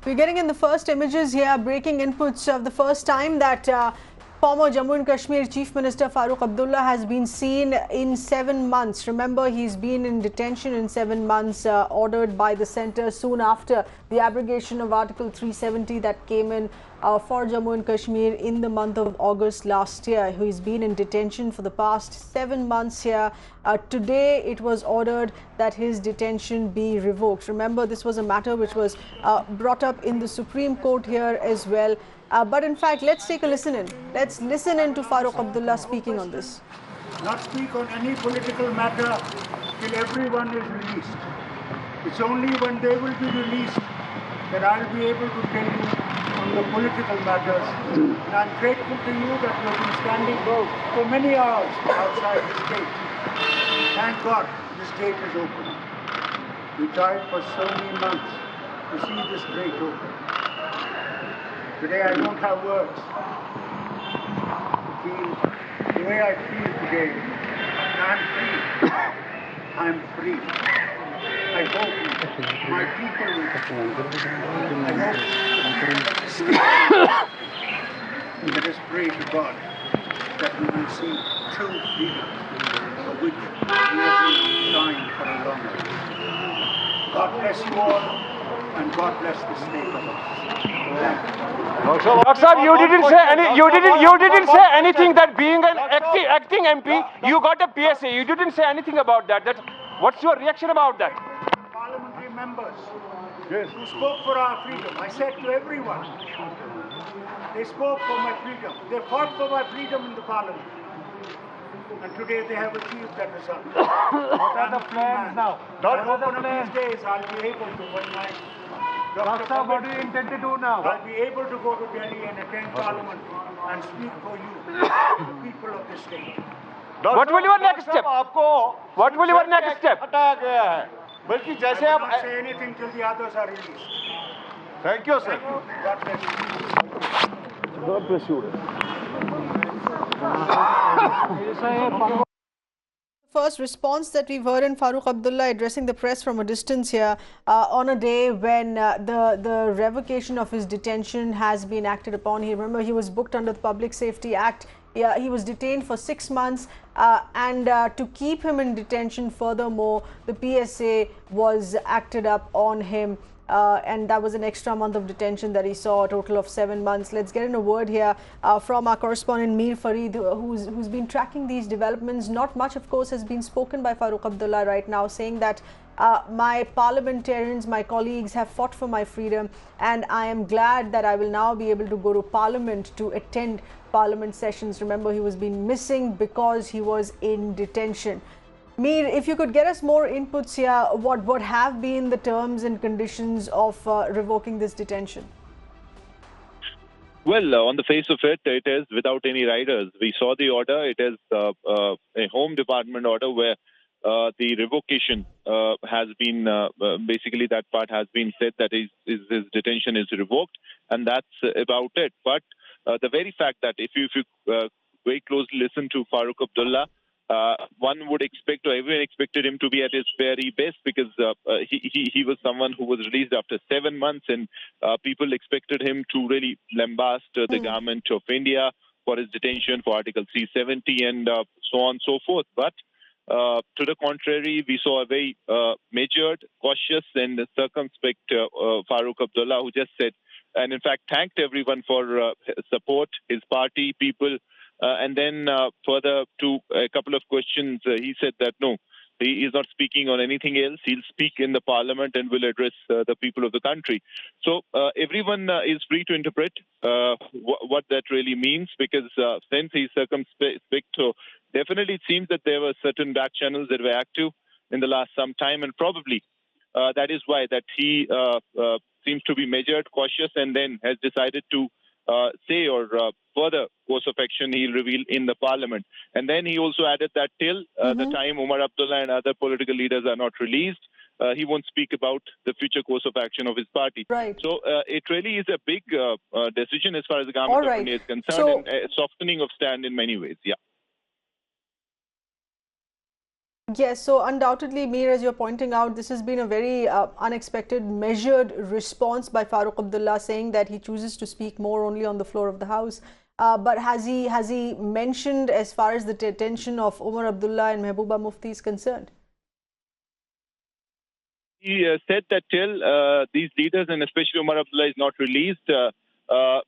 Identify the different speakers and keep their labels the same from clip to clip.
Speaker 1: We're getting in the first images here, breaking inputs of the first time that former Jammu and Kashmir Chief Minister Farooq Abdullah has been seen in 7 months. Remember, he's been in detention in 7 months, ordered by the centre soon after the abrogation of Article 370 that came in for Jammu and Kashmir in the month of August last year. He's been in detention for the past 7 months here. Today, it was ordered that his detention be revoked. Remember, this was a matter which was brought up in the Supreme Court here as well. But in fact, let's take a listen in. Let's listen in to Farooq Abdullah speaking on this.
Speaker 2: Not speak on any political matter till everyone is released. It's only when they will be released that I'll be able to tell you on the political matters. And I'm grateful to you that you have been standing for many hours outside this gate. Thank God this gate is open. We tried for so many months to see this gate open. Today I don't have words to feel the way I feel today. I'm free. I'm free. I hope my people will. I hope. Let us pray to God that we will see true freedom, for which we have been trying for a long time. God bless you all, and God bless the state of us.
Speaker 3: Dr. Saab, you didn't say anything that being an acting MP, you got a PSA. You didn't say anything about that. What's your reaction about that?
Speaker 2: Parliamentary members who spoke for our freedom. I said to everyone, they spoke for my freedom. They fought for my freedom in the Parliament. And today they have achieved that result.
Speaker 3: What are the plans now?
Speaker 2: I hope one of these days I'll be able to, when my Doctor,
Speaker 3: what do you intend to do now?
Speaker 2: I'll be able to go to Delhi and attend Parliament and speak for you, the people of this state.
Speaker 3: What will your next step? What will your next step?
Speaker 2: I will not say anything till the others are released.
Speaker 3: Thank you, sir.
Speaker 2: Thank you. God bless you.
Speaker 3: God bless you.
Speaker 1: First response that we've heard in Farooq Abdullah addressing the press from a distance here on a day when the revocation of his detention has been acted upon. Remember, he was booked under the Public Safety Act. Yeah, he was detained for 6 months and to keep him in detention furthermore, the PSA was acted up on him. And that was an extra month of detention that he saw, a total of 7 months. Let's get in a word here from our correspondent Mir Farid, who's been tracking these developments. Not much, of course, has been spoken by Farooq Abdullah right now, saying that my parliamentarians, my colleagues have fought for my freedom, and I am glad that I will now be able to go to Parliament to attend Parliament sessions. Remember, he was being missing because he was in detention. Mir, if you could get us more inputs here, what have been the terms and conditions of revoking this detention?
Speaker 4: Well, on the face of it, it is without any riders. We saw the order. It is a Home Department order where the revocation has been, basically that part has been said that his detention is revoked, and that's about it. But the very fact that if you very closely listen to Farooq Abdullah, one would expect, or everyone expected him to be at his very best, because he was someone who was released after 7 months, and people expected him to really lambast the government of India for his detention for Article 370 and so on and so forth. But to the contrary, we saw a very measured, cautious and circumspect Farooq Abdullah, who just said, and in fact thanked everyone for support, his party, people. And then further to a couple of questions, he said that no, he is not speaking on anything else. He'll speak in the Parliament and will address the people of the country. So everyone is free to interpret what that really means, because since he's circumspect, so definitely it seems that there were certain back channels that were active in the last some time, and probably that is why that he seems to be measured, cautious, and then has decided to say or further course of action he'll reveal in the Parliament. And then he also added that till the time Umar Abdullah and other political leaders are not released, he won't speak about the future course of action of his party.
Speaker 1: Right.
Speaker 4: So it really is a big decision as far as the government of India is concerned, and a softening of stand in many ways. Yeah.
Speaker 1: Yes, so undoubtedly, Mir, as you're pointing out, this has been a very unexpected, measured response by Farooq Abdullah, saying that he chooses to speak more only on the floor of the House. But has he mentioned as far as the detention of Umar Abdullah and Mehbooba Mufti is concerned?
Speaker 4: He said that till these leaders, and especially Umar Abdullah, is not released,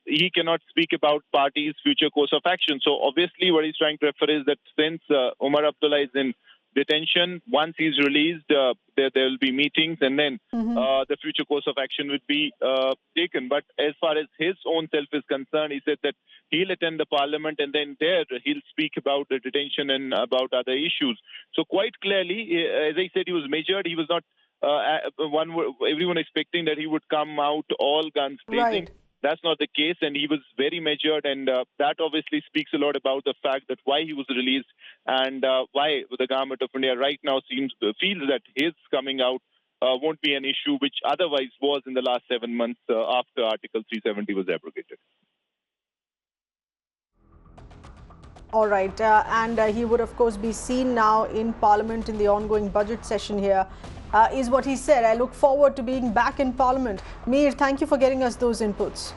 Speaker 4: he cannot speak about party's future course of action. So obviously what he's trying to refer is that since Umar Abdullah is in detention, once he's released, there will be meetings, and then the future course of action would be taken. But as far as his own self is concerned, he said that he'll attend the parliament, and then there he'll speak about the detention and about other issues. So quite clearly, as I said, he was measured. He was not everyone expecting that he would come out all guns blazing.
Speaker 1: Right.
Speaker 4: That's not the case, and he was very measured, and that obviously speaks a lot about the fact that why he was released and why the government of India right now feels that his coming out won't be an issue, which otherwise was in the last 7 months after Article 370 was abrogated.
Speaker 1: All right, and he would of course be seen now in Parliament in the ongoing budget session here, is what he said. I look forward to being back in Parliament. Mir, thank you for getting us those inputs.